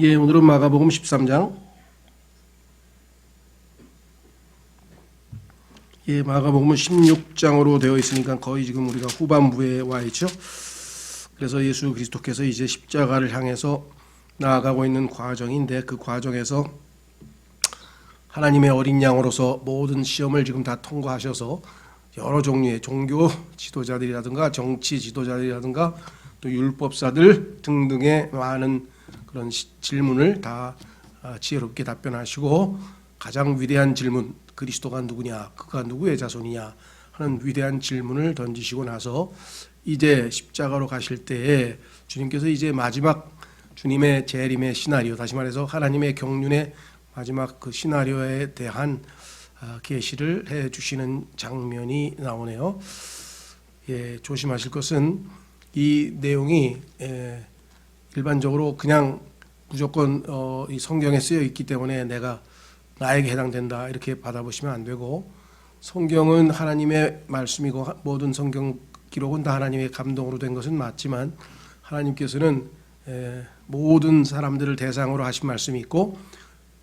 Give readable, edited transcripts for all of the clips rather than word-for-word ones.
예, 오늘은 마가복음 13장. 예, 마가복음은 16장으로 되어 있으니까 거의 지금 우리가 후반부에 와 있죠. 그래서 예수 그리스도께서 이제 십자가를 향해서 나아가고 있는 과정인데, 그 과정에서 하나님의 어린 양으로서 모든 시험을 지금 다 통과하셔서 여러 종류의 종교 지도자들이라든가 정치 지도자들이라든가 또 율법사들 등등의 많은 그런 질문을 다 지혜롭게 답변하시고, 가장 위대한 질문, 그리스도가 누구냐, 그가 누구의 자손이냐 하는 위대한 질문을 던지시고 나서 이제 십자가로 가실 때에 주님께서 이제 마지막 주님의 재림의 시나리오, 다시 말해서 하나님의 경륜의 마지막 그 시나리오에 대한 계시를 해 주시는 장면이 나오네요. 예, 조심하실 것은 이 내용이 일반적으로 그냥 무조건 이 성경에 쓰여 있기 때문에 나에게 해당된다 이렇게 받아보시면 안 되고, 성경은 하나님의 말씀이고 모든 성경 기록은 다 하나님의 감동으로 된 것은 맞지만, 하나님께서는 모든 사람들을 대상으로 하신 말씀이 있고,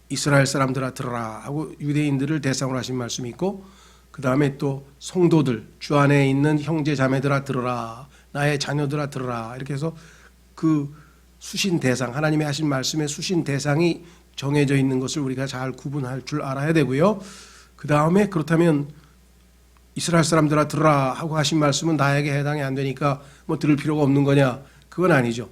이스라엘 사람들아 들어라 하고 유대인들을 대상으로 하신 말씀이 있고, 그 다음에 또 성도들, 주 안에 있는 형제 자매들아 들어라, 나의 자녀들아 들어라, 이렇게 해서 그 수신 대상, 하나님이 하신 말씀의 수신 대상이 정해져 있는 것을 우리가 잘 구분할 줄 알아야 되고요. 그 다음에 그렇다면 이스라엘 사람들아 들으라 하고 하신 말씀은 나에게 해당이 안 되니까 뭐 들을 필요가 없는 거냐? 그건 아니죠.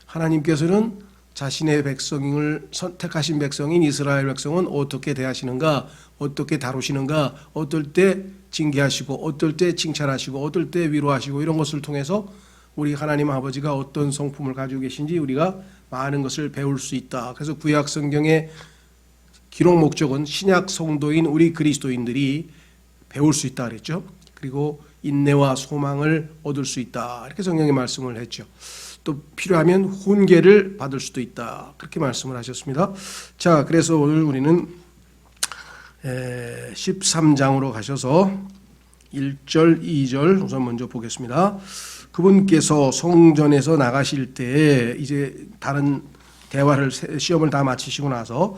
하나님께서는 자신의 백성을 선택하신 백성인 이스라엘 백성은 어떻게 대하시는가, 어떻게 다루시는가, 어떨 때 징계하시고 어떨 때 칭찬하시고 어떨 때 위로하시고, 이런 것을 통해서 우리 하나님 아버지가 어떤 성품을 가지고 계신지 우리가 많은 것을 배울 수 있다. 그래서 구약 성경의 기록 목적은 신약 성도인 우리 그리스도인들이 배울 수 있다 그랬죠. 그리고 인내와 소망을 얻을 수 있다, 이렇게 성경에 말씀을 했죠. 또 필요하면 훈계를 받을 수도 있다, 그렇게 말씀을 하셨습니다. 자, 그래서 오늘 우리는 13장으로 가셔서 1절, 2절 우선 먼저 보겠습니다. 그분께서 성전에서 나가실 때, 이제 다른 대화를, 시험을 다 마치시고 나서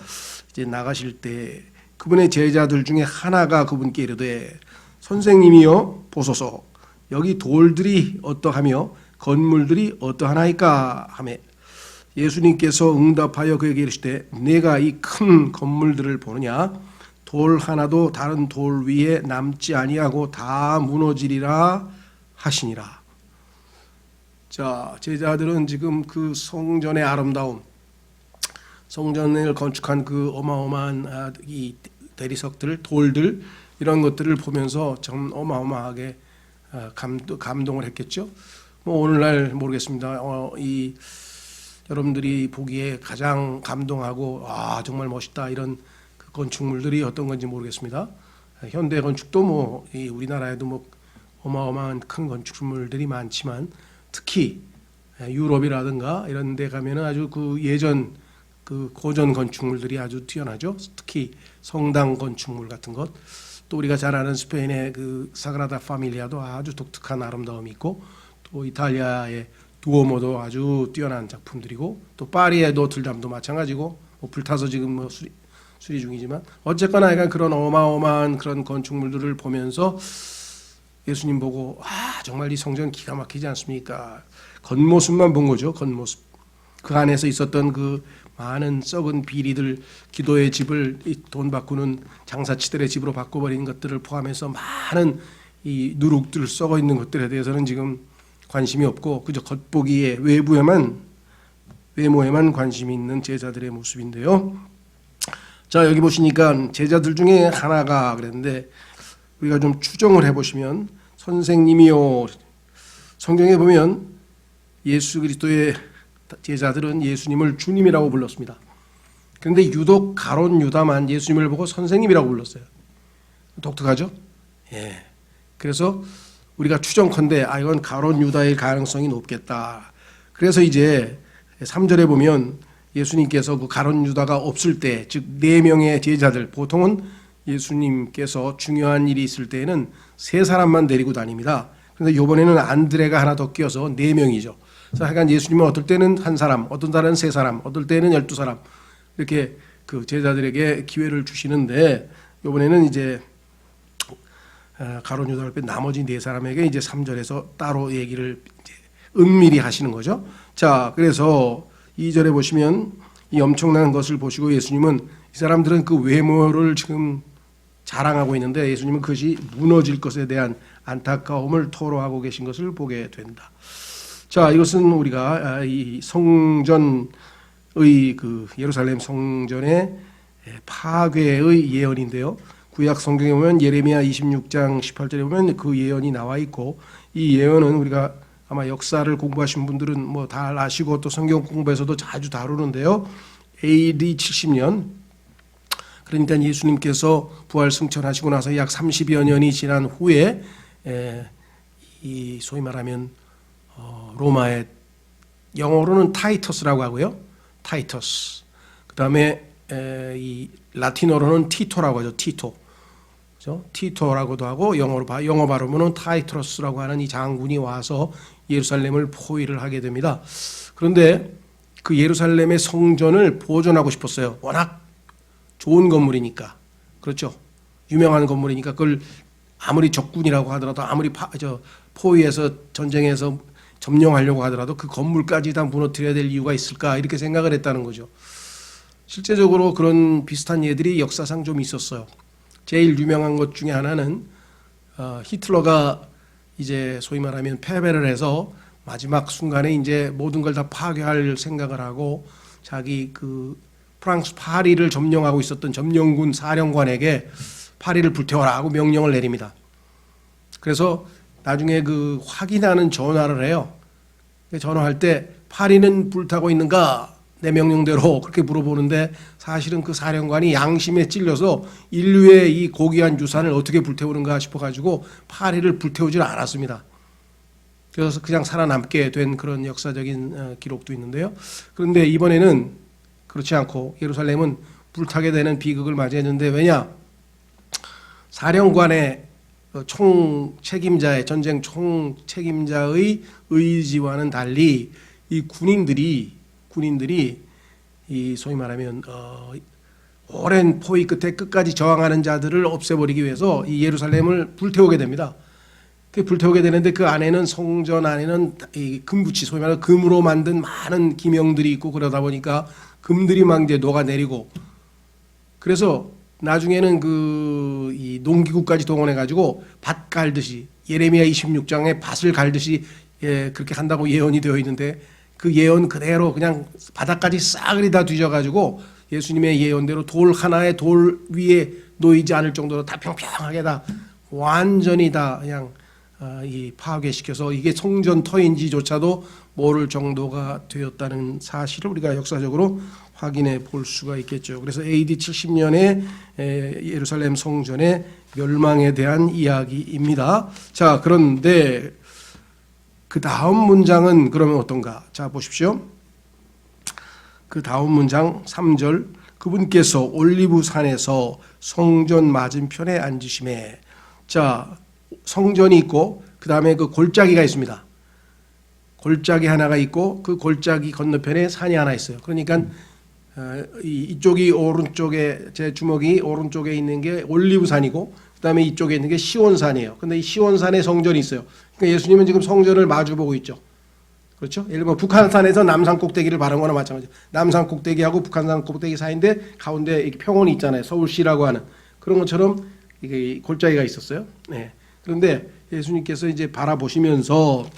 이제 나가실 때 그분의 제자들 중에 하나가 그분께 이르되, 선생님이여 보소서, 여기 돌들이 어떠하며 건물들이 어떠하나이까 하매, 예수님께서 응답하여 그에게 이르시되, 내가 이 큰 건물들을 보느냐? 돌 하나도 다른 돌 위에 남지 아니하고 다 무너지리라 하시니라. 자, 제자들은 지금 그 성전의 아름다움, 성전을 건축한 그 어마어마한 이 대리석들, 돌들, 이런 것들을 보면서 참 어마어마하게 감동을 했겠죠. 뭐 오늘날 모르겠습니다. 이 여러분들이 보기에 가장 감동하고 정말 멋있다 이런 그 건축물들이 어떤 건지 모르겠습니다. 현대 건축도 뭐 이 우리나라에도 뭐 어마어마한 큰 건축물들이 많지만, 특히 유럽이라든가 이런 데 가면은 아주 그 예전 그 고전 건축물들이 아주 뛰어나죠. 특히 성당 건축물 같은 것, 또 우리가 잘 아는 스페인의 그 사그라다 파밀리아도 아주 독특한 아름다움이 있고, 또 이탈리아의 두오모도 아주 뛰어난 작품들이고, 또 파리의 노틀담도 마찬가지고, 뭐 불타서 지금 뭐 수리 중이지만, 어쨌거나 약간 그런 어마어마한 그런 건축물들을 보면서 예수님 보고 정말 이 성전 기가 막히지 않습니까? 겉모습만 본 거죠. 겉모습. 그 안에서 있었던 그 많은 썩은 비리들, 기도의 집을 돈 바꾸는 장사치들의 집으로 바꿔버린 것들을 포함해서 많은 이 누룩들, 썩어 있는 것들에 대해서는 지금 관심이 없고, 그저 겉보기에 외모에만 관심이 있는 제자들의 모습인데요. 자, 여기 보시니까 제자들 중에 하나가 그랬는데, 우리가 좀 추정을 해보시면, 선생님이요, 성경에 보면 예수 그리스도의 제자들은 예수님을 주님이라고 불렀습니다. 그런데 유독 가룟 유다만 예수님을 보고 선생님이라고 불렀어요. 독특하죠? 예. 그래서 우리가 추정컨대 이건 가룟 유다일 가능성이 높겠다. 그래서 이제 3절에 보면 예수님께서 그 가룟 유다가 없을 때, 즉 4명의 제자들, 보통은 예수님께서 중요한 일이 있을 때에는 3사람만 데리고 다닙니다. 그런데 이번에는 안드레가 하나 더 끼어서 4명이죠. 그래서 하여간 예수님은 어떨 때는 한 사람, 어떤 날은 세 사람, 어떨 때는 12사람 이렇게 그 제자들에게 기회를 주시는데 이번에는 이제 가룟 유다를 뺀 나머지 네 사람에게 이제 3절에서 따로 얘기를 이제 은밀히 하시는 거죠. 자, 그래서 2절에 보시면 이 엄청난 것을 보시고 예수님은 이 사람들은 그 외모를 지금 자랑하고 있는데 예수님은 그것이 무너질 것에 대한 안타까움을 토로하고 계신 것을 보게 된다. 자, 이것은 우리가 이 성전의 그 예루살렘 성전의 파괴의 예언인데요. 구약 성경에 보면 예레미야 26장 18절에 보면 그 예언이 나와 있고 이 예언은 우리가 아마 역사를 공부하신 분들은 뭐 다 아시고 또 성경 공부에서도 자주 다루는데요. AD 70년 그러니까 예수님께서 부활 승천하시고 나서 약 30여 년이 지난 후에 이 소위 말하면 로마의 영어로는 타이터스라고 하고요. 타이터스. 그다음에 이 라틴어로는 티토라고 하죠. 티토. 그렇죠? 티토라고도 하고 영어 발음으로는 타이트러스라고 하는 이 장군이 와서 예루살렘을 포위를 하게 됩니다. 그런데 그 예루살렘의 성전을 보존하고 싶었어요. 워낙 좋은 건물이니까. 그렇죠? 유명한 건물이니까 그걸 아무리 적군이라고 하더라도 아무리 포위해서 전쟁에서 점령하려고 하더라도 그 건물까지 다 무너뜨려야 될 이유가 있을까 이렇게 생각을 했다는 거죠. 실제적으로 그런 비슷한 예들이 역사상 좀 있었어요. 제일 유명한 것 중에 하나는 히틀러가 이제 소위 말하면 패배를 해서 마지막 순간에 이제 모든 걸 다 파괴할 생각을 하고 자기 그 프랑스 파리를 점령하고 있었던 점령군 사령관에게 파리를 불태워라 하고 명령을 내립니다. 그래서 나중에 그 확인하는 전화를 해요. 전화할 때 파리는 불타고 있는가? 내 명령대로 그렇게 물어보는데 사실은 그 사령관이 양심에 찔려서 인류의 이 고귀한 유산을 어떻게 불태우는가 싶어가지고 파리를 불태우질 않았습니다. 그래서 그냥 살아남게 된 그런 역사적인 기록도 있는데요. 그런데 이번에는 그렇지 않고 예루살렘은 불타게 되는 비극을 맞이했는데 왜냐? 사령관의 총 책임자의 전쟁 총 책임자의 의지와는 달리 이 군인들이 이 소위 말하면 오랜 포위 끝에 끝까지 저항하는 자들을 없애버리기 위해서 이 예루살렘을 불태우게 됩니다. 불태우게 되는데 그 안에는 성전 안에는 이 금붙이 소위 말하는 금으로 만든 많은 기명들이 있고 그러다 보니까 금들이 막 이제 녹아내리고 그래서 나중에는 이 농기구까지 동원해 가지고 밭 갈듯이 예레미야 26장에 밭을 갈듯이 그렇게 한다고 예언이 되어 있는데 그 예언 그대로 그냥 바닥까지 싸그리 다 뒤져가지고 예수님의 예언대로 돌 하나에 돌 위에 놓이지 않을 정도로 다 평평하게 다 완전히 다 그냥 이 파괴시켜서 이게 성전터인지조차도 모를 정도가 되었다는 사실을 우리가 역사적으로 확인해 볼 수가 있겠죠. 그래서 AD 70년에 예루살렘 성전의 멸망에 대한 이야기입니다. 자, 그런데 그 다음 문장은 그러면 어떤가? 자, 보십시오. 그 다음 문장 3절 그분께서 올리브산에서 성전 맞은편에 앉으심에 자, 성전이 있고 그 다음에 그 골짜기가 있습니다. 골짜기 하나가 있고 그 골짜기 건너편에 산이 하나 있어요. 그러니까 이쪽이 오른쪽에 제 주먹이 오른쪽에 있는 게 올리브산이고 그다음에 이쪽에 있는 게 시온산이에요. 근데 이 시온산에 성전이 있어요. 그러니까 예수님은 지금 성전을 마주보고 있죠. 그렇죠? 예를 들면 북한산에서 남산 꼭대기를 바라는 거나 마찬가지죠. 남산 꼭대기하고 북한산 꼭대기 사이인데 가운데 이렇게 평원이 있잖아요. 서울시라고 하는 그런 것처럼 이게 골짜기가 있었어요. 네. 그런데 예수님께서 이제 바라보시면서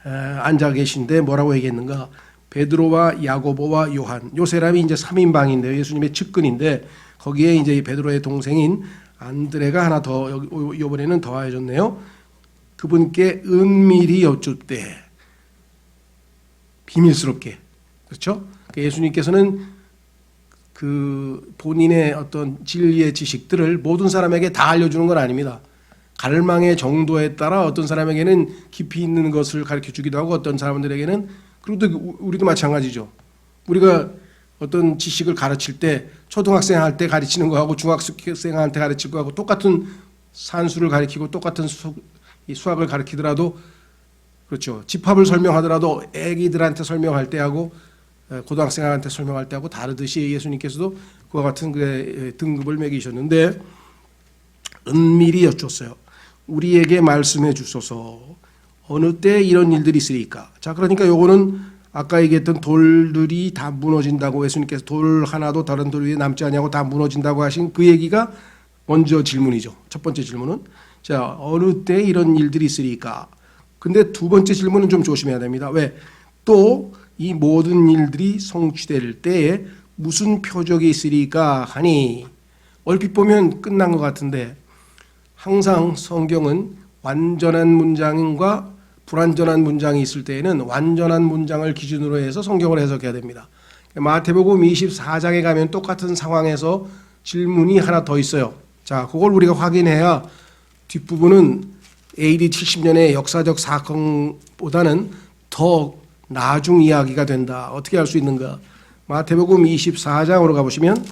앉아 계신데 뭐라고 얘기했는가? 베드로와 야고보와 요한 요 사람이 이제 3인방인데요. 예수님의 측근인데 거기에 이제 베드로의 동생인 안드레가 하나 더 이번에는 더하여졌네요. 그분께 은밀히 여쭙되 비밀스럽게 그렇죠? 예수님께서는 그 본인의 어떤 진리의 지식들을 모든 사람에게 다 알려주는 건 아닙니다. 갈망의 정도에 따라 어떤 사람에게는 깊이 있는 것을 가르쳐 주기도 하고 어떤 사람들에게는 그리고 우리도 마찬가지죠. 우리가 어떤 지식을 가르칠 때 초등학생 할 때 가르치는 거하고 중학생한테 가르칠 거하고 똑같은 산수를 가르치고 똑같은 수학을 가르치더라도 그렇죠. 집합을 설명하더라도 아기들한테 설명할 때하고 고등학생한테 설명할 때하고 다르듯이 예수님께서도 그와 같은 그 등급을 매기셨는데 은밀히 여쭈었어요. 우리에게 말씀해 주소서. 어느 때 이런 일들이 있으리까? 자, 그러니까 요거는 아까 얘기했던 돌들이 다 무너진다고 예수님께서 돌 하나도 다른 돌 위에 남지 아니하고 다 무너진다고 하신 그 얘기가 먼저 질문이죠. 첫 번째 질문은 자, 어느 때 이런 일들이 있으리까? 근데 두 번째 질문은 좀 조심해야 됩니다. 왜? 또 이 모든 일들이 성취될 때에 무슨 표적이 있으리까 하니 얼핏 보면 끝난 것 같은데 항상 성경은 완전한 문장과 불완전한 문장이 있을 때에는 완전한 문장을 기준으로 해서 성경을 해석해야 됩니다. 마태복음 24장에 가면 똑같은 상황에서 질문이 하나 더 있어요. 자, 그걸 우리가 확인해야 뒷부분은 AD 70년의 역사적 사건보다는 더 나중 이야기가 된다. 어떻게 할 수 있는가? 마태복음 24장으로 가보시면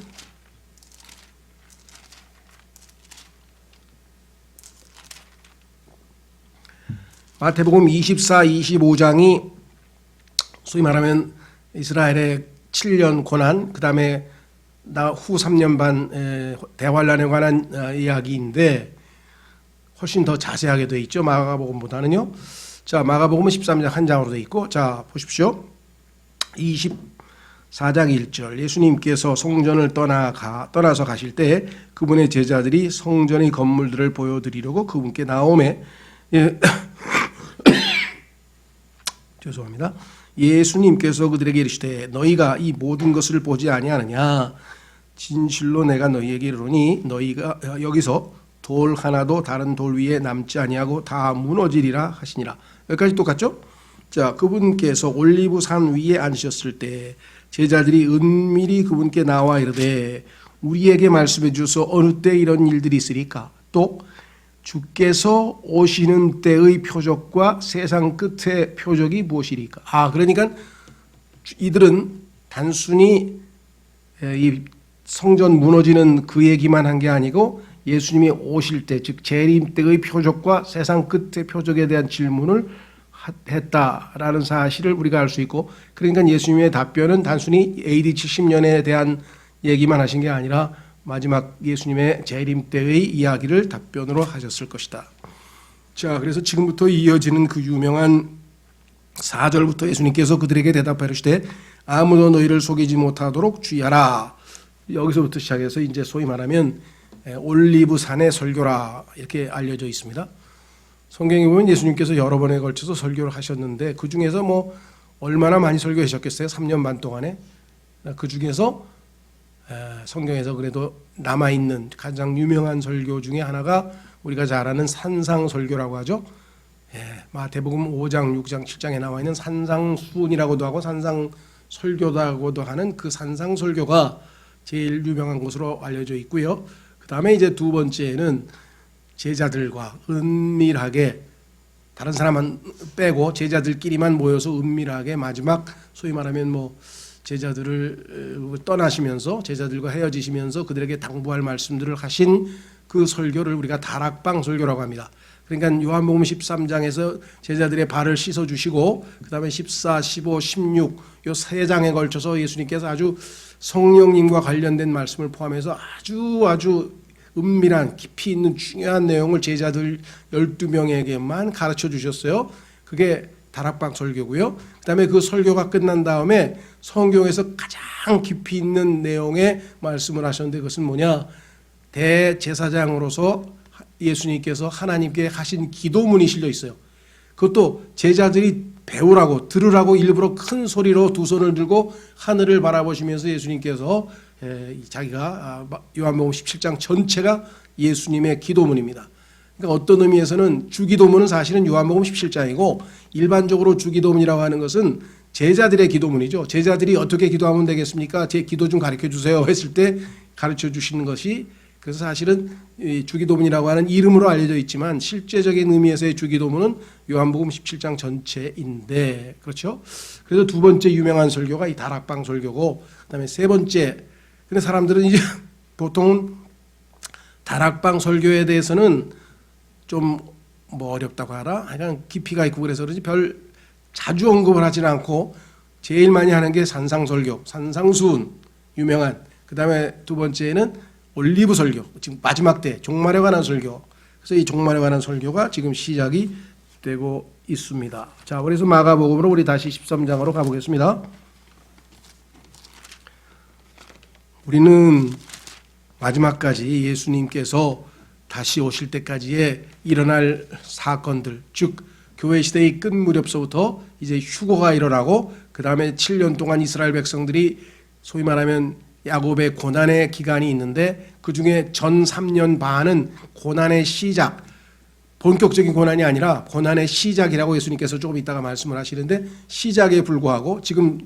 마태복음 24, 25장이 소위 말하면 이스라엘의 7년 고난, 그 다음에 후 3년 반 대환란에 관한 이야기인데 훨씬 더 자세하게 되어 있죠. 마가복음보다는요. 자, 마가복음은 13장 한 장으로 되어 있고, 자 보십시오. 24장 1절 예수님께서 성전을 떠나서 가실 때 그분의 제자들이 성전의 건물들을 보여드리려고 그분께 나오매 죄송합니다. 예수님께서 그들에게 이르시되 너희가 이 모든 것을 보지 아니하느냐? 진실로 내가 너희에게 이르노니 너희가 여기서 돌 하나도 다른 돌 위에 남지 아니하고 다 무너지리라 하시니라. 여기까지 똑같죠? 자, 그분께서 올리브산 위에 앉으셨을 때 제자들이 은밀히 그분께 나와 이르되 우리에게 말씀해 주소 어느 때 이런 일들이 있으리까? 또 주께서 오시는 때의 표적과 세상 끝의 표적이 무엇이리까? 그러니까 이들은 단순히 이 성전 무너지는 그 얘기만 한 게 아니고 예수님이 오실 때, 즉 재림 때의 표적과 세상 끝의 표적에 대한 질문을 했다라는 사실을 우리가 알 수 있고, 그러니까 예수님의 답변은 단순히 AD 70년에 대한 얘기만 하신 게 아니라 마지막 예수님의 재림 때의 이야기를 답변으로 하셨을 것이다. 자, 그래서 지금부터 이어지는 그 유명한 4절부터 예수님께서 그들에게 대답하시되 아무도 너희를 속이지 못하도록 주의하라. 여기서부터 시작해서 이제 소위 말하면 올리브산의 설교라 이렇게 알려져 있습니다. 성경에 보면 예수님께서 여러 번에 걸쳐서 설교를 하셨는데 그 중에서 뭐 얼마나 많이 설교하셨겠어요? 3년 반 동안에. 그 중에서 성경에서 그래도 남아있는 가장 유명한 설교 중에 하나가 우리가 잘 아는 산상설교라고 하죠. 마태복음 5장, 6장, 7장에 나와 있는 산상수훈이라고도 하고 산상설교라고도 하는 그 산상설교가 제일 유명한 것으로 알려져 있고요. 그 다음에 이제 두 번째는 제자들과 은밀하게 다른 사람은 빼고 제자들끼리만 모여서 은밀하게 마지막 소위 말하면 뭐 제자들을 떠나시면서 제자들과 헤어지시면서 그들에게 당부할 말씀들을 하신 그 설교를 우리가 다락방 설교라고 합니다. 그러니까 요한복음 13장에서 제자들의 발을 씻어주시고 그 다음에 14, 15, 16 요 세 장에 걸쳐서 예수님께서 아주 성령님과 관련된 말씀을 포함해서 아주 은밀한 깊이 있는 중요한 내용을 제자들 12명에게만 가르쳐 주셨어요. 그게 다락방 설교고요. 그 다음에 그 설교가 끝난 다음에 성경에서 가장 깊이 있는 내용의 말씀을 하셨는데 그것은 뭐냐? 대제사장으로서 예수님께서 하나님께 하신 기도문이 실려 있어요. 그것도 제자들이 배우라고 들으라고 일부러 큰 소리로 두 손을 들고 하늘을 바라보시면서 예수님께서 자기가 요한복음 17장 전체가 예수님의 기도문입니다. 그러니까 어떤 의미에서는 주기도문은 사실은 요한복음 17장이고 일반적으로 주기도문이라고 하는 것은 제자들의 기도문이죠. 제자들이 어떻게 기도하면 되겠습니까? 제 기도 좀 가르쳐 주세요 했을 때 가르쳐 주시는 것이 그래서 사실은 주기도문이라고 하는 이름으로 알려져 있지만 실제적인 의미에서의 주기도문은 요한복음 17장 전체인데 그렇죠? 그래서 두 번째 유명한 설교가 이 다락방 설교고 그다음에 세 번째 근데 사람들은 이제 보통은 다락방 설교에 대해서는 좀 뭐 어렵다고 하라, 그냥 깊이가 있고 그래서 그런지 별 자주 언급을 하지는 않고 제일 많이 하는 게 산상설교, 산상수훈 유명한. 그 다음에 두 번째는 올리브 설교, 지금 마지막 때 종말에 관한 설교. 그래서 이 종말에 관한 설교가 지금 시작이 되고 있습니다. 자, 그래서 마가복음으로 우리 다시 13장으로 가보겠습니다. 우리는 마지막까지 예수님께서 다시 오실 때까지의 일어날 사건들, 즉 교회 시대의 끝 무렵서부터 이제 휴거가 일어나고 그 다음에 7년 동안 이스라엘 백성들이 소위 말하면 야곱의 고난의 기간이 있는데 그 중에 전 3년 반은 고난의 시작, 본격적인 고난이 아니라 고난의 시작이라고 예수님께서 조금 이따가 말씀을 하시는데 시작에 불과하고 지금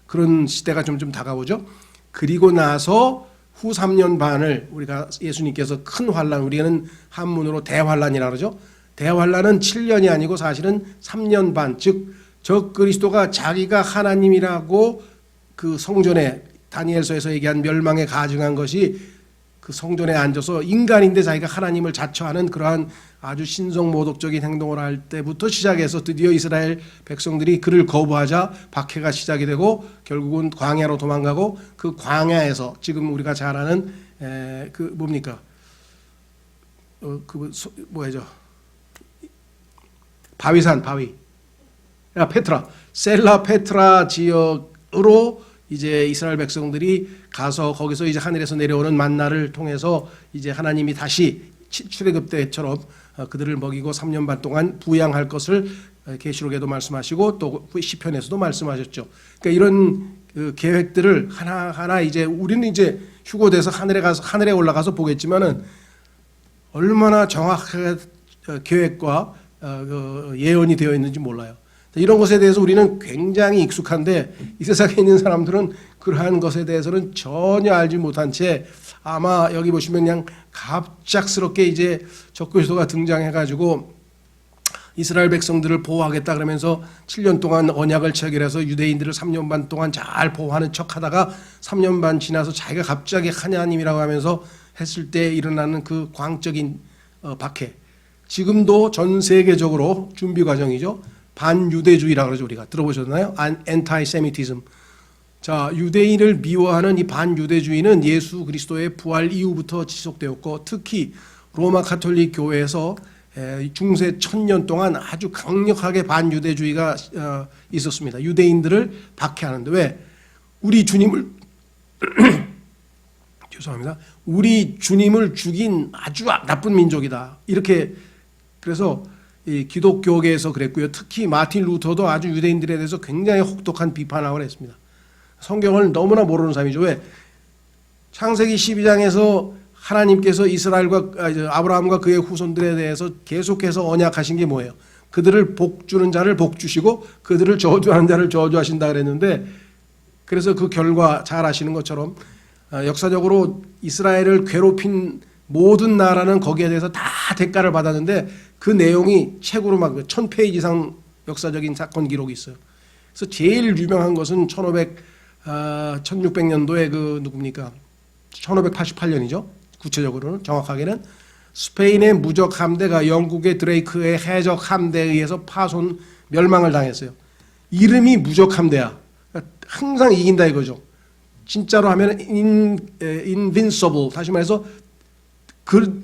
그런 시대가 점점 다가오죠. 그리고 나서 후 3년 반을 우리가 예수님께서 큰 환란, 우리는 한문으로 대환란이라고 그러죠. 대환란은 7년이 아니고 사실은 3년 반, 즉 적그리스도가 자기가 하나님이라고 그 성전에 다니엘서에서 얘기한 멸망에 가증한 것이 그 성전에 앉아서 인간인데 자기가 하나님을 자처하는 그러한 아주 신성모독적인 행동을 할 때부터 시작해서 드디어 이스라엘 백성들이 그를 거부하자 박해가 시작이 되고 결국은 광야로 도망가고 그 광야에서 지금 우리가 잘 아는 그 뭡니까? 뭐죠? 바위산, 바위. 페트라, 셀라 페트라 지역으로 이제 이스라엘 백성들이 가서 거기서 이제 하늘에서 내려오는 만나를 통해서 이제 하나님이 다시 출애굽 때처럼 그들을 먹이고 3년 반 동안 부양할 것을 계시록에도 말씀하시고 또 시편에서도 말씀하셨죠. 그러니까 이런 그 계획들을 하나하나 이제 우리는 이제 휴고돼서 하늘에 올라가서 보겠지만은 얼마나 정확하게 계획과 예언이 되어 있는지 몰라요. 이런 것에 대해서 우리는 굉장히 익숙한데 이 세상에 있는 사람들은 그러한 것에 대해서는 전혀 알지 못한 채 아마 여기 보시면 그냥 갑작스럽게 이제 적그리스도가 등장해가지고 이스라엘 백성들을 보호하겠다 그러면서 7년 동안 언약을 체결해서 유대인들을 3년 반 동안 잘 보호하는 척하다가 3년 반 지나서 자기가 갑자기 하나님이라고 하면서 했을 때 일어나는 그 광적인 박해. 지금도 전 세계적으로 준비 과정이죠. 반유대주의라고 그러죠. 우리가 들어보셨나요? anti-Semitism. 자, 유대인을 미워하는 이 반유대주의는 예수 그리스도의 부활 이후부터 지속되었고 특히 로마 가톨릭 교회에서 중세 1000년 동안 아주 강력하게 반유대주의가 있었습니다. 유대인들을 박해하는데 왜? 우리 주님을 죄송합니다. 우리 주님을 죽인 아주 나쁜 민족이다. 이렇게 그래서 이 기독교계에서 그랬고요. 특히 마틴 루터도 아주 유대인들에 대해서 굉장히 혹독한 비판을 했습니다. 성경을 너무나 모르는 사람이죠. 왜? 창세기 12장에서 하나님께서 이스라엘과 아브라함과 그의 후손들에 대해서 계속해서 언약하신 게 뭐예요? 그들을 복 주는 자를 복 주시고 그들을 저주하는 자를 저주하신다 그랬는데 그래서 그 결과 잘 아시는 것처럼 역사적으로 이스라엘을 괴롭힌 모든 나라는 거기에 대해서 다 대가를 받았는데 그 내용이 책으로 막 1000페이지 이상 역사적인 사건 기록이 있어요. 그래서 제일 유명한 것은 1600년도에 그 누굽니까? 1588년이죠. 구체적으로는 정확하게는 스페인의 무적 함대가 영국의 드레이크의 해적 함대에 의해서 파손 멸망을 당했어요. 이름이 무적 함대야. 항상 이긴다 이거죠. 진짜로 하면 invincible, 다시 말해서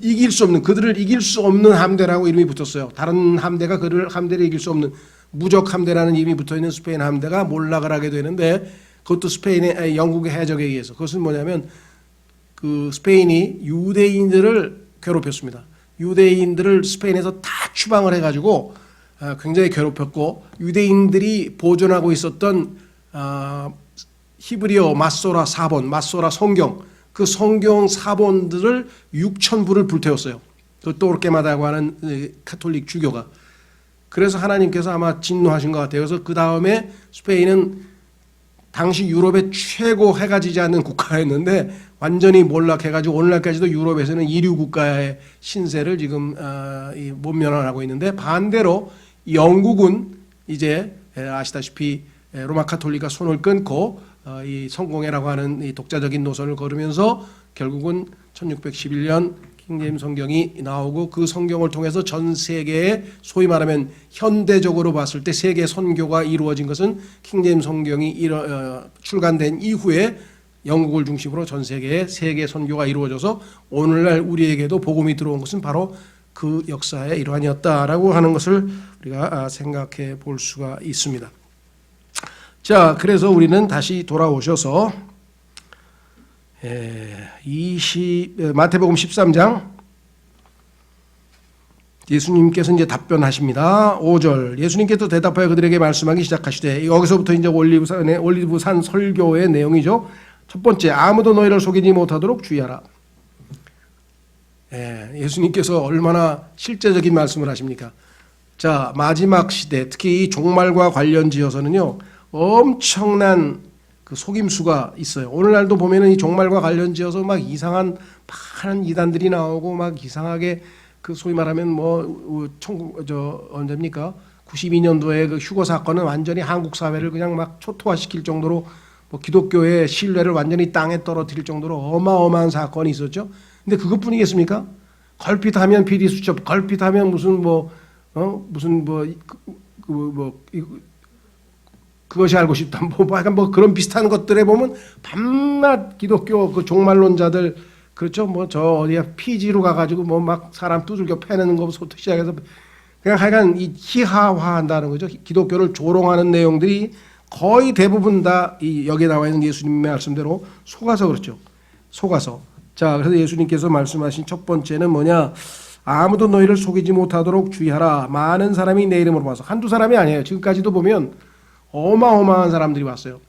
이길 수 없는, 그들을 이길 수 없는 함대라고 이름이 붙었어요. 다른 함대가 함대를 이길 수 없는 무적 함대라는 이름이 붙어있는 스페인 함대가 몰락을 하게 되는데 그것도 영국의 해적에 의해서. 그것은 뭐냐면 그 스페인이 유대인들을 괴롭혔습니다. 유대인들을 스페인에서 다 추방을 해가지고 굉장히 괴롭혔고 유대인들이 보존하고 있었던 히브리어 마소라 사본, 마소라 성경, 그 성경 사본들을 6,000부를 불태웠어요. 그 또르케마다고 하는 가톨릭 주교가. 그래서 하나님께서 아마 진노하신 것 같아요. 그래서 그 다음에 스페인은 당시 유럽의 최고 해가 지지 않는 국가였는데 완전히 몰락해가지고 오늘날까지도 유럽에서는 이류 국가의 신세를 지금 못 면하고 있는데 반대로 영국은 이제 아시다시피 로마 가톨릭과 손을 끊고 이 성공회라고 하는 이 독자적인 노선을 걸으면서 결국은 1611년 킹제임스 성경이 나오고 그 성경을 통해서 전 세계에 소위 말하면 현대적으로 봤을 때 세계 선교가 이루어진 것은 킹제임스 성경이 출간된 이후에 영국을 중심으로 전 세계에 세계 선교가 이루어져서 오늘날 우리에게도 복음이 들어온 것은 바로 그 역사의 일환이었다라고 하는 것을 우리가 생각해 볼 수가 있습니다. 자, 그래서 우리는 다시 돌아오셔서 마태복음 13장 예수님께서 이제 답변하십니다. 5절 예수님께서 대답하여 그들에게 말씀하기 시작하시되 여기서부터 이제 올리브산 설교의 내용이죠. 첫 번째, 아무도 너희를 속이지 못하도록 주의하라. 예수님께서 얼마나 실제적인 말씀을 하십니까? 자, 마지막 시대, 특히 이 종말과 관련지어서는요, 엄청난 그 속임수가 있어요. 오늘날도 보면은 이 종말과 관련지어서 막 이상한 많은 이단들이 나오고 막 이상하게 그 소위 말하면 언제입니까? 92년도에 그 휴거 사건은 완전히 한국 사회를 그냥 막 초토화시킬 정도로 뭐 기독교의 신뢰를 완전히 땅에 떨어뜨릴 정도로 어마어마한 사건이 있었죠. 근데 그것뿐이겠습니까? 걸핏하면 비리 수첩, 걸핏하면 그것이 알고 싶다. 뭐 그런 비슷한 것들에 보면 밤낮 기독교 그 종말론자들 그렇죠. 피지로 가가지고 막 사람 두들겨 패내는 것부터 시작해서 그냥 하여간 이 희화화한다는 거죠. 기독교를 조롱하는 내용들이 거의 대부분 다 이 여기에 나와 있는 예수님의 말씀대로 속아서 그렇죠. 속아서. 자, 그래서 예수님께서 말씀하신 첫 번째는 뭐냐? 아무도 너희를 속이지 못하도록 주의하라. 많은 사람이 내 이름으로 와서 한두 사람이 아니에요. 지금까지도 보면 어마어마한 사람들이 왔어요.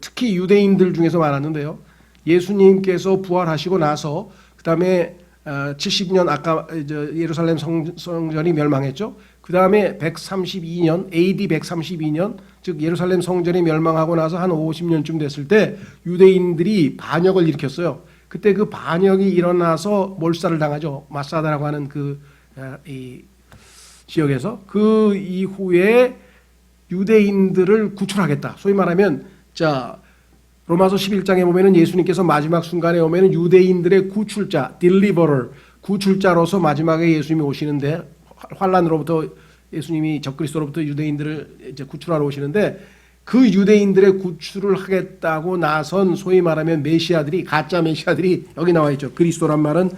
특히 유대인들 중에서 많았는데요. 예수님께서 부활하시고 나서 그 다음에 70년 아까 예루살렘 성전이 멸망했죠. 그 다음에 132년 AD 132년 즉 예루살렘 성전이 멸망하고 나서 한 50년쯤 됐을 때 유대인들이 반역을 일으켰어요. 그때 그 반역이 일어나서 몰살을 당하죠. 마사다라고 하는 이 지역에서 그 이후에 유대인들을 구출하겠다. 소위 말하면 로마서 11장에 보면은 예수님께서 마지막 순간에 오면은 유대인들의 구출자, deliverer, 구출자로서 마지막에 예수님이 오시는데 환란으로부터 예수님이 적그리스도로부터 유대인들을 이제 구출하러 오시는데 그 유대인들의 구출을 하겠다고 나선 소위 말하면 메시아들이 가짜 메시아들이 여기 나와 있죠. 그리스도란 말은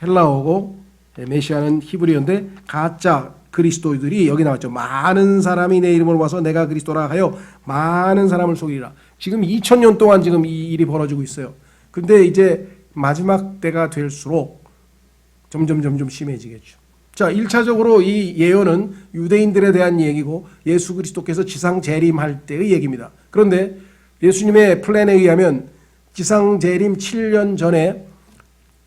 헬라어고 메시아는 히브리어인데 가짜 그리스도들이 여기 나왔죠. 많은 사람이 내 이름으로 와서 내가 그리스도라 하여 많은 사람을 속이리라. 지금 2000년 동안 지금 이 일이 벌어지고 있어요. 근데 이제 마지막 때가 될수록 점점 심해지겠죠. 자, 1차적으로 이 예언은 유대인들에 대한 얘기고 예수 그리스도께서 지상 재림할 때의 얘기입니다. 그런데 예수님의 플랜에 의하면 지상 재림 7년 전에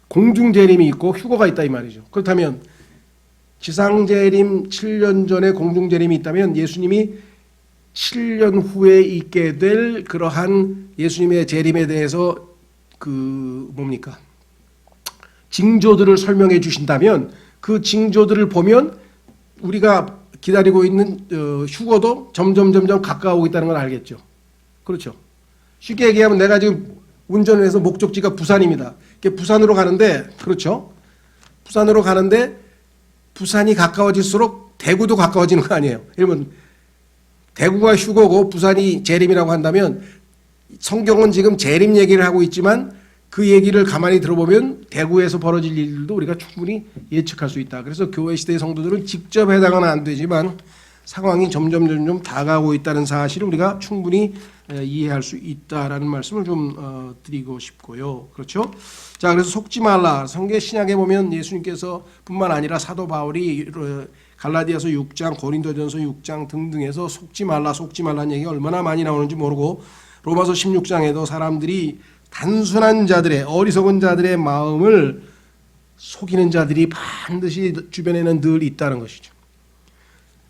공중 재림이 있고 휴거가 있다 이 말이죠. 그렇다면 지상 재림 7년 전에 공중 재림이 있다면 예수님이 7년 후에 있게 될 그러한 예수님의 재림에 대해서 징조들을 설명해 주신다면 그 징조들을 보면 우리가 기다리고 있는 휴거도 점점 가까워오고 있다는 걸 알겠죠. 그렇죠. 쉽게 얘기하면 내가 지금 운전을 해서 목적지가 부산입니다. 부산으로 가는데 그렇죠. 부산으로 가는데 부산이 가까워질수록 대구도 가까워지는 거 아니에요. 여러분 대구가 휴거고 부산이 재림이라고 한다면 성경은 지금 재림 얘기를 하고 있지만 그 얘기를 가만히 들어보면 대구에서 벌어질 일들도 우리가 충분히 예측할 수 있다. 그래서 교회 시대의 성도들은 직접 해당은 안 되지만 상황이 점점 다가오고 있다는 사실을 우리가 충분히 이해할 수 있다라는 말씀을 좀 드리고 싶고요. 그렇죠? 자, 그래서 속지 말라. 성경 신약에 보면 예수님께서 뿐만 아니라 사도 바울이 갈라디아서 6장, 고린도전서 6장 등등에서 속지 말라는 얘기가 얼마나 많이 나오는지 모르고 로마서 16장에도 사람들이 단순한 자들의 어리석은 자들의 마음을 속이는 자들이 반드시 주변에는 늘 있다는 것이죠.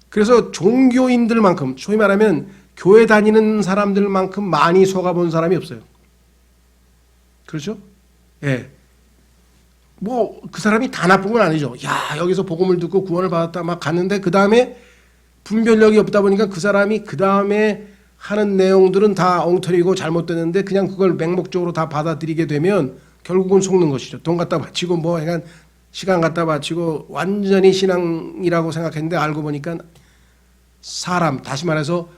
그래서 종교인들만큼 소위 말하면 교회 다니는 사람들만큼 많이 속아본 사람이 없어요. 그렇죠? 예. 그 사람이 다 나쁜 건 아니죠. 야, 여기서 복음을 듣고 구원을 받았다 막 갔는데 그 다음에 분별력이 없다 보니까 그 사람이 그 다음에 하는 내용들은 다 엉터리고 잘못됐는데 그냥 그걸 맹목적으로 다 받아들이게 되면 결국은 속는 것이죠. 돈 갖다 바치고 약간 시간 갖다 바치고 완전히 신앙이라고 생각했는데 알고 보니까 사람, 다시 말해서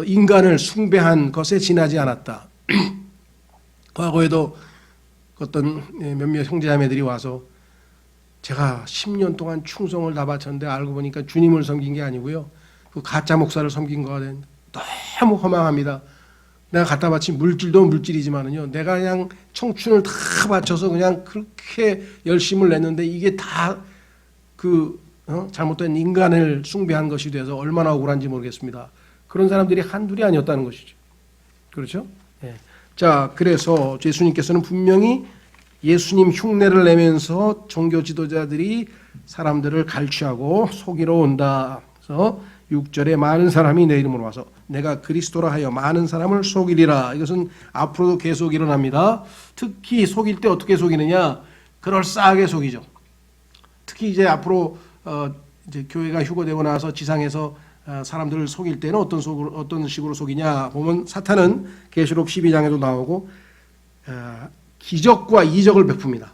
인간을 숭배한 것에 지나지 않았다. 과거에도 어떤 몇몇 형제자매들이 와서 제가 10년 동안 충성을 다 바쳤는데 알고 보니까 주님을 섬긴 게 아니고요, 그 가짜 목사를 섬긴 거가 된, 너무 허망합니다. 내가 갖다 바친 물질도 물질이지만은요, 내가 그냥 청춘을 다 바쳐서 그냥 그렇게 열심을 냈는데 이게 다 잘못된 인간을 숭배한 것이 돼서 얼마나 억울한지 모르겠습니다. 그런 사람들이 한둘이 아니었다는 것이죠. 그렇죠? 예. 자, 그래서 예수님께서는 분명히 예수님 흉내를 내면서 종교 지도자들이 사람들을 갈취하고 속이러 온다. 그래서 6절에 많은 사람이 내 이름으로 와서 내가 그리스도라 하여 많은 사람을 속이리라. 이것은 앞으로도 계속 일어납니다. 특히 속일 때 어떻게 속이느냐? 그럴싸하게 속이죠. 특히 이제 앞으로 이제 교회가 휴거되고 나서 지상에서 사람들을 속일 때는 어떤 식으로 속이냐 보면 사탄은 계시록 12장에도 나오고 기적과 이적을 베풉니다.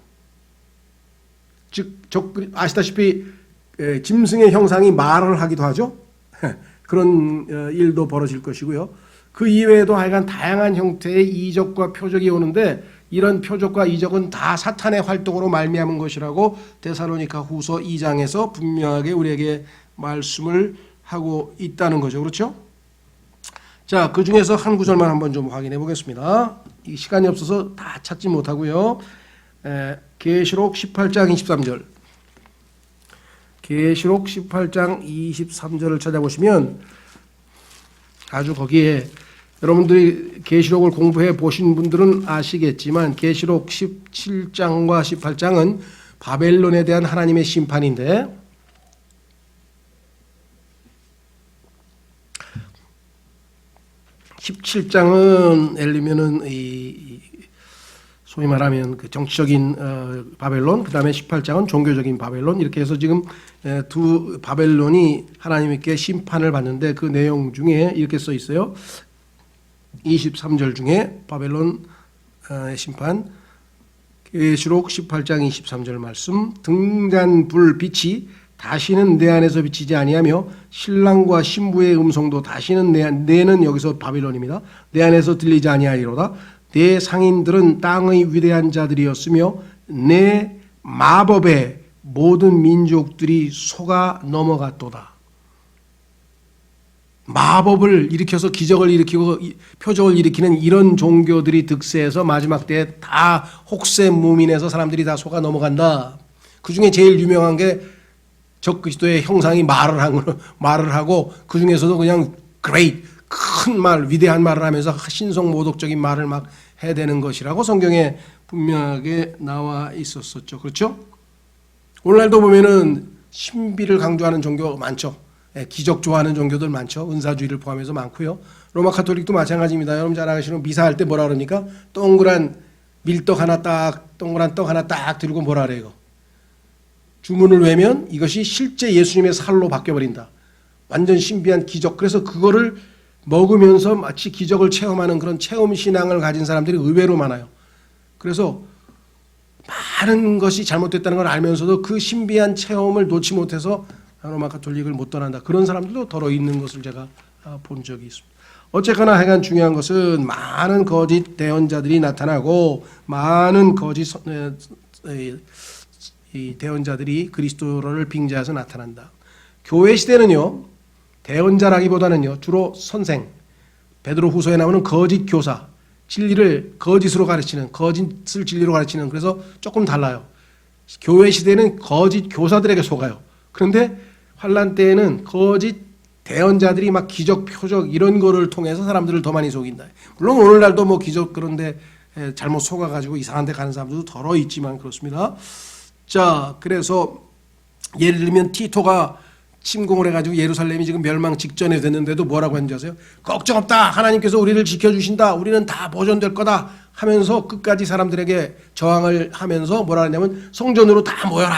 즉 아시다시피 짐승의 형상이 말을 하기도 하죠. 그런 일도 벌어질 것이고요. 그 이외에도 하여간 다양한 형태의 이적과 표적이 오는데 이런 표적과 이적은 다 사탄의 활동으로 말미암은 것이라고 데살로니가 후서 2장에서 분명하게 우리에게 말씀을 하고 있다는 거죠. 그렇죠? 자, 그 중에서 한 구절만 한번 좀 확인해 보겠습니다. 이 시간이 없어서 다 찾지 못하고요. 계시록 18장 23절. 계시록 18장 23절을 찾아보시면 아주 거기에 여러분들이 계시록을 공부해 보신 분들은 아시겠지만 계시록 17장과 18장은 바벨론에 대한 하나님의 심판인데 17장은 예를 들면은 소위 말하면 그 정치적인 바벨론, 그 다음에 18장은 종교적인 바벨론, 이렇게 해서 지금 두 바벨론이 하나님께 심판을 받는데 그 내용 중에 이렇게 써 있어요. 23절 중에 바벨론의 심판, 계시록 18장 23절 말씀, 등잔불 빛이 다시는 내 안에서 비치지 아니하며 신랑과 신부의 음성도 다시는 내는 여기서 바빌론입니다. 내 안에서 들리지 아니하리로다. 내 상인들은 땅의 위대한 자들이었으며 내 마법에 모든 민족들이 속아 넘어갔도다. 마법을 일으켜서 기적을 일으키고 표적을 일으키는 이런 종교들이 득세해서 마지막 때에 다 혹세 무민해서 사람들이 다 속아 넘어간다. 그 중에 제일 유명한 게 적그리스도의 형상이 말을 하고 그 중에서도 그냥 great 큰 말, 위대한 말을 하면서 신성모독적인 말을 막 해대는 것이라고 성경에 분명하게 나와 있었었죠. 그렇죠? 오늘날도 보면은 신비를 강조하는 종교 많죠. 기적 좋아하는 종교들 많죠. 은사주의를 포함해서 많고요. 로마 카톨릭도 마찬가지입니다. 여러분 잘 아시는 미사할 때 뭐라 그러니까 동그란 밀떡 하나 딱, 동그란 떡 하나 딱 들고 뭐라 그래요. 주문을 외면 이것이 실제 예수님의 살로 바뀌어버린다. 완전 신비한 기적. 그래서 그거를 먹으면서 마치 기적을 체험하는 그런 체험신앙을 가진 사람들이 의외로 많아요. 그래서 많은 것이 잘못됐다는 걸 알면서도 그 신비한 체험을 놓지 못해서 로마 가톨릭을 못 떠난다. 그런 사람들도 더러 있는 것을 제가 본 적이 있습니다. 어쨌거나 하여간 중요한 것은 많은 거짓 대언자들이 나타나고 많은 거짓 대언자들이 그리스도를 빙자해서 나타난다. 교회 시대는요, 대언자라기보다는요, 주로 선생, 베드로 후서에 나오는 거짓 교사, 진리를 거짓으로 가르치는, 거짓을 진리로 가르치는, 그래서 조금 달라요. 교회 시대는 거짓 교사들에게 속아요. 그런데 환란 때에는 거짓 대언자들이 막 기적, 표적 이런 거를 통해서 사람들을 더 많이 속인다. 물론 오늘날도 뭐 기적 그런데 잘못 속아가지고 이상한 데 가는 사람들도 더러 있지만 그렇습니다. 자, 그래서 예를 들면 티토가 침공을 해가지고 예루살렘이 지금 멸망 직전에 됐는데도 뭐라고 했는지 아세요? 걱정 없다. 하나님께서 우리를 지켜주신다. 우리는 다 보존될 거다. 하면서 끝까지 사람들에게 저항을 하면서 뭐라 하냐면 성전으로 다 모여라.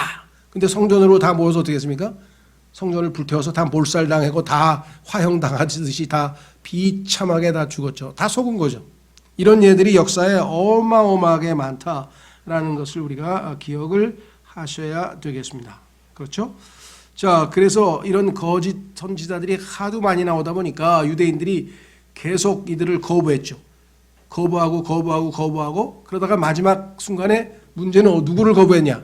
근데 성전으로 다 모여서 어떻게 했습니까? 성전을 불태워서 다 몰살당하고 다 화형당하듯이 다 비참하게 다 죽었죠. 다 속은 거죠. 이런 예들이 역사에 어마어마하게 많다라는 것을 우리가 기억을 하셔야 되겠습니다. 그렇죠? 자, 그래서 이런 거짓 선지자들이 하도 많이 나오다 보니까 유대인들이 계속 이들을 거부했죠. 거부하고 그러다가 마지막 순간에 문제는 누구를 거부했냐?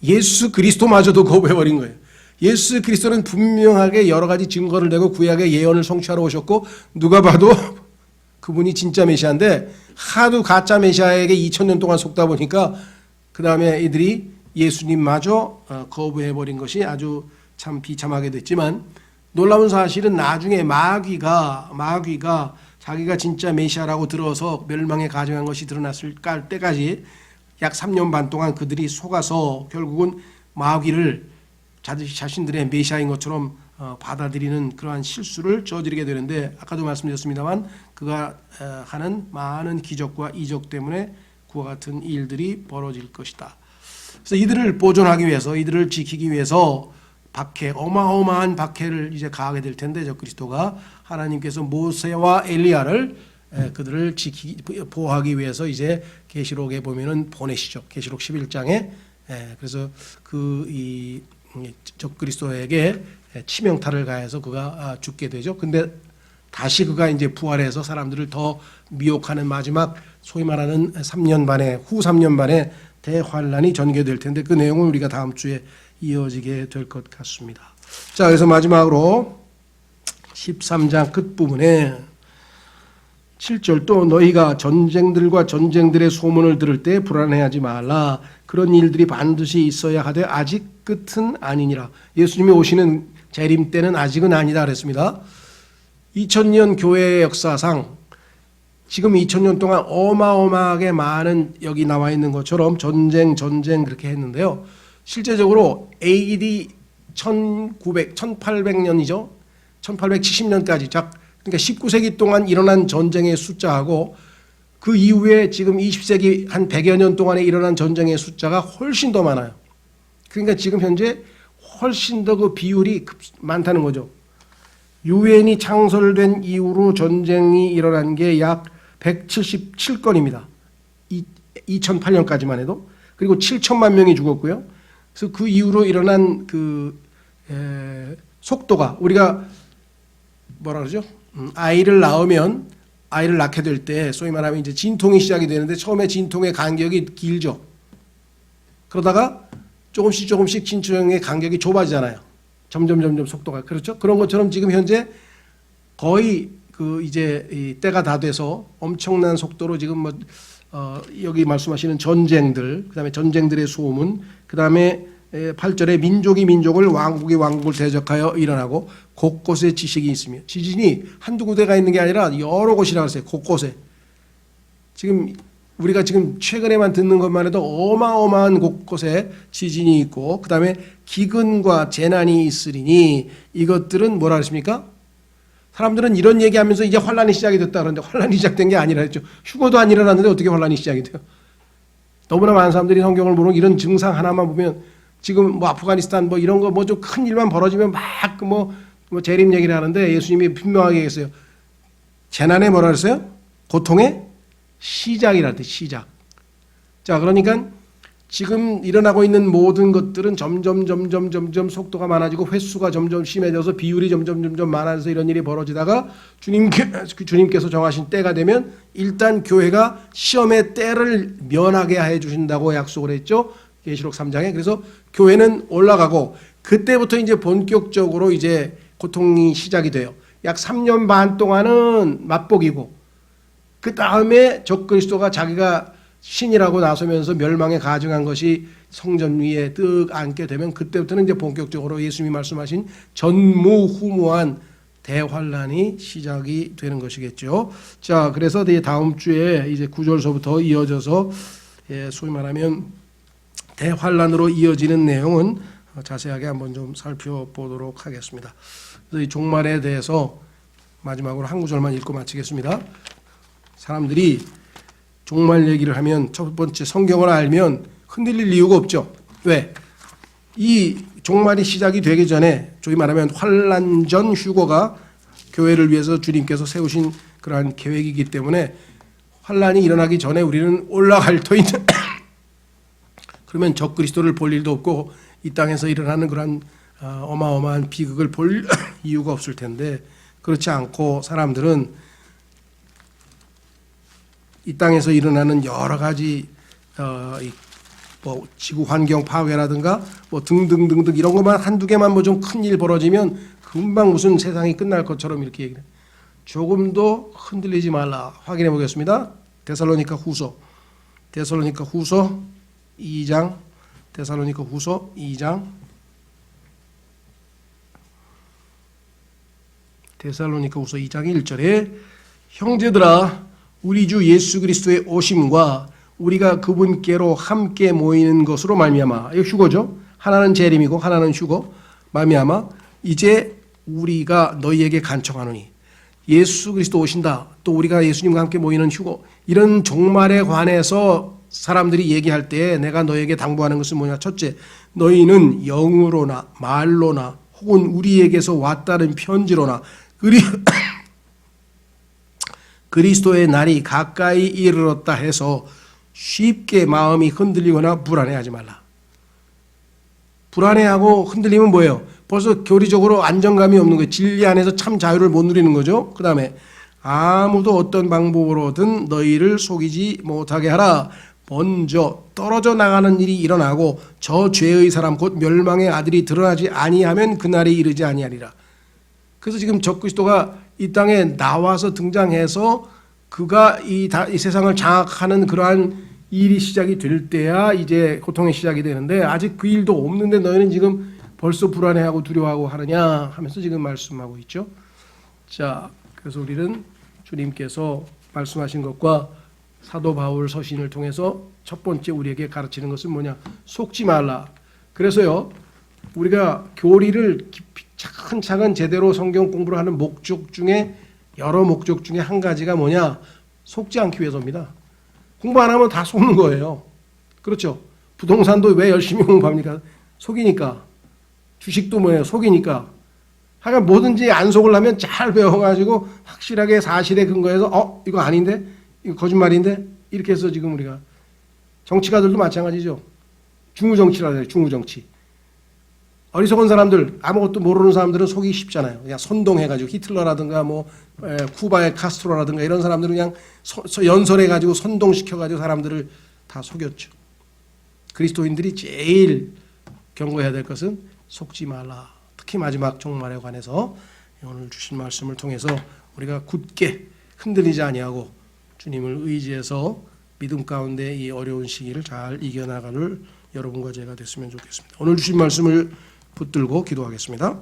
예수 그리스도마저도 거부해버린 거예요. 예수 그리스도는 분명하게 여러 가지 증거를 대고 구약의 예언을 성취하러 오셨고 누가 봐도 그분이 진짜 메시아인데 하도 가짜 메시아에게 2000년 동안 속다 보니까 그 다음에 이들이 예수님마저 거부해버린 것이 아주 참 비참하게 됐지만 놀라운 사실은 나중에 마귀가 자기가 진짜 메시아라고 들어서 멸망에 가정한 것이 드러났을 때까지 약 3년 반 동안 그들이 속아서 결국은 마귀를 자신들의 메시아인 것처럼 받아들이는 그러한 실수를 저지르게 되는데 아까도 말씀드렸습니다만 그가 하는 많은 기적과 이적 때문에 그와 같은 일들이 벌어질 것이다. 그래서 이들을 보존하기 위해서 이들을 지키기 위해서 어마어마한 박해를 이제 가하게 될 텐데 저 그리스도가 하나님께서 모세와 엘리야를 그들을 보호하기 위해서 이제 계시록에 보면은 보내시죠. 계시록 11장에 그래서 적 그리스도에게 치명타를 가해서 그가 죽게 되죠. 근데 다시 그가 이제 부활해서 사람들을 더 미혹하는 마지막 소위 말하는 3년 반의 후 3년 반의 대환란이 전개될 텐데 그 내용은 우리가 다음 주에 이어지게 될 것 같습니다. 자, 그래서 마지막으로 13장 끝부분에 7절 또 너희가 전쟁들과 전쟁들의 소문을 들을 때 불안해하지 말라. 그런 일들이 반드시 있어야 하되 아직 끝은 아니니라. 예수님이 오시는 재림 때는 아직은 아니다 그랬습니다. 2000년 교회의 역사상 지금 2000년 동안 어마어마하게 많은 여기 나와 있는 것처럼 전쟁 그렇게 했는데요. 실제적으로 AD 1800년이죠. 1870년까지 그러니까 19세기 동안 일어난 전쟁의 숫자하고 그 이후에 지금 20세기 한 100여 년 동안에 일어난 전쟁의 숫자가 훨씬 더 많아요. 그러니까 지금 현재 훨씬 더 그 비율이 많다는 거죠. 유엔이 창설된 이후로 전쟁이 일어난 게 약 177건입니다. 2008년까지만 해도. 그리고 7천만 명이 죽었고요. 그래서 그 이후로 일어난 속도가 우리가 뭐라 그러죠? 아이를 낳게 될 때 소위 말하면 이제 진통이 시작이 되는데 처음에 진통의 간격이 길죠. 그러다가 조금씩 진통의 간격이 좁아지잖아요. 점점 속도가 그렇죠. 그런 것처럼 지금 현재 거의 이제 이 때가 다 돼서 엄청난 속도로 지금 여기 말씀하시는 전쟁들, 그다음에 전쟁들의 소문, 그다음에 8절에 민족이 민족을 왕국이 왕국을 대적하여 일어나고 곳곳에 지식이 있으며 지진이 한두 군데가 있는 게 아니라 여러 곳이라고 했어요. 곳곳에. 지금 우리가 지금 최근에만 듣는 것만 해도 어마어마한 곳곳에 지진이 있고 그다음에 기근과 재난이 있으리니 이것들은 뭐라 그랬습니까? 사람들은 이런 얘기하면서 이제 환란이 시작이 됐다 그러는데 환란이 시작된 게 아니라 했죠. 휴거도 안 일어났는데 어떻게 환란이 시작이 돼요? 너무나 많은 사람들이 성경을 모르고 이런 증상 하나만 보면 지금 아프가니스탄 이런 거 좀 큰 일만 벌어지면 막 재림 얘기를 하는데 예수님이 분명하게 얘기했어요. 재난에 뭐라 그랬어요? 고통의 시작이라 때 시작. 자, 그러니까 지금 일어나고 있는 모든 것들은 점점 속도가 많아지고 횟수가 점점 심해져서 비율이 점점 많아져서 이런 일이 벌어지다가 주님께서 정하신 때가 되면 일단 교회가 시험의 때를 면하게 해 주신다고 약속을 했죠. 계시록 3장에. 그래서 교회는 올라가고 그때부터 이제 본격적으로 이제 고통이 시작이 돼요. 약 3년 반 동안은 맛보기고 그 다음에 적그리스도가 자기가 신이라고 나서면서 멸망에 가증한 것이 성전 위에 뜩 앉게 되면 그때부터는 이제 본격적으로 예수님이 말씀하신 전무후무한 대환란이 시작이 되는 것이겠죠. 자, 그래서 다음 주에 이제 9절서부터 이어져서 소위 말하면 대환란으로 이어지는 내용은 자세하게 한번 좀 살펴보도록 하겠습니다. 그래서 이 종말에 대해서 마지막으로 한 구절만 읽고 마치겠습니다. 사람들이 종말 얘기를 하면 첫 번째 성경을 알면 흔들릴 이유가 없죠. 왜? 이 종말이 시작이 되기 전에 소위 말하면 환란 전 휴거가 교회를 위해서 주님께서 세우신 그러한 계획이기 때문에 환란이 일어나기 전에 우리는 올라갈 터 있는 그러면 적그리스도를 볼 일도 없고 이 땅에서 일어나는 그런 어마어마한 비극을 볼 이유가 없을 텐데, 그렇지 않고 사람들은 이 땅에서 일어나는 여러 가지 뭐 지구 환경 파괴라든가 뭐 등등등등 이런 것만 한두 개만 뭐 좀 큰 일 벌어지면 금방 무슨 세상이 끝날 것처럼 이렇게 얘기해요. 조금도 흔들리지 말라. 확인해 보겠습니다. 데살로니가 후서 2장 데살로니가 후서 2장 데살로니가 후서 2장 1절에 형제들아 우리 주 예수 그리스도의 오심과 우리가 그분께로 함께 모이는 것으로 말미암아, 이거 휴거죠. 하나는 재림이고 하나는 휴거. 말미암아 이제 우리가 너희에게 간청하노니, 예수 그리스도 오신다, 또 우리가 예수님과 함께 모이는 휴거, 이런 종말에 관해서 사람들이 얘기할 때 내가 너희에게 당부하는 것은 뭐냐. 첫째, 너희는 영으로나 말로나 혹은 우리에게서 왔다는 편지로나 그리스도의 날이 가까이 이르렀다 해서 쉽게 마음이 흔들리거나 불안해하지 말라. 불안해하고 흔들리면 뭐예요? 벌써 교리적으로 안정감이 없는 거예요. 진리 안에서 참 자유를 못 누리는 거죠. 그 다음에 아무도 어떤 방법으로든 너희를 속이지 못하게 하라. 먼저 떨어져 나가는 일이 일어나고 저 죄의 사람 곧 멸망의 아들이 드러나지 아니하면 그날이 이르지 아니하리라. 그래서 지금 적그리스도가 이 땅에 나와서 등장해서 그가 이 세상을 장악하는 그러한 일이 시작이 될 때야 이제 고통의 시작이 되는데, 아직 그 일도 없는데 너희는 지금 벌써 불안해하고 두려워하고 하느냐 하면서 지금 말씀하고 있죠. 자, 그래서 우리는 주님께서 말씀하신 것과 사도 바울 서신을 통해서 첫 번째 우리에게 가르치는 것은 뭐냐? 속지 말라. 그래서요, 우리가 교리를 깊이 차근차근 제대로 성경 공부를 하는 목적 중에, 여러 목적 중에 한 가지가 뭐냐? 속지 않기 위해서입니다. 공부 안 하면 다 속는 거예요. 그렇죠? 부동산도 왜 열심히 공부합니까? 속이니까. 주식도 뭐예요? 속이니까. 하여간 뭐든지 안 속으려면 잘 배워가지고 확실하게 사실에 근거해서 이거 아닌데? 이거 거짓말인데? 이렇게 해서 지금 우리가, 정치가들도 마찬가지죠. 중우정치라 해요. 중우정치. 어리석은 사람들, 아무것도 모르는 사람들은 속이기 쉽잖아요. 그냥 선동해가지고 히틀러라든가 뭐 쿠바의 카스트로라든가 이런 사람들은 그냥 연설해가지고 선동시켜가지고 사람들을 다 속였죠. 그리스도인들이 제일 경고해야 될 것은 속지 말라. 특히 마지막 종말에 관해서 오늘 주신 말씀을 통해서 우리가 굳게 흔들리지 아니하고 주님을 의지해서 믿음 가운데 이 어려운 시기를 잘 이겨나가는 여러분과 제가 됐으면 좋겠습니다. 오늘 주신 말씀을 붙들고 기도하겠습니다.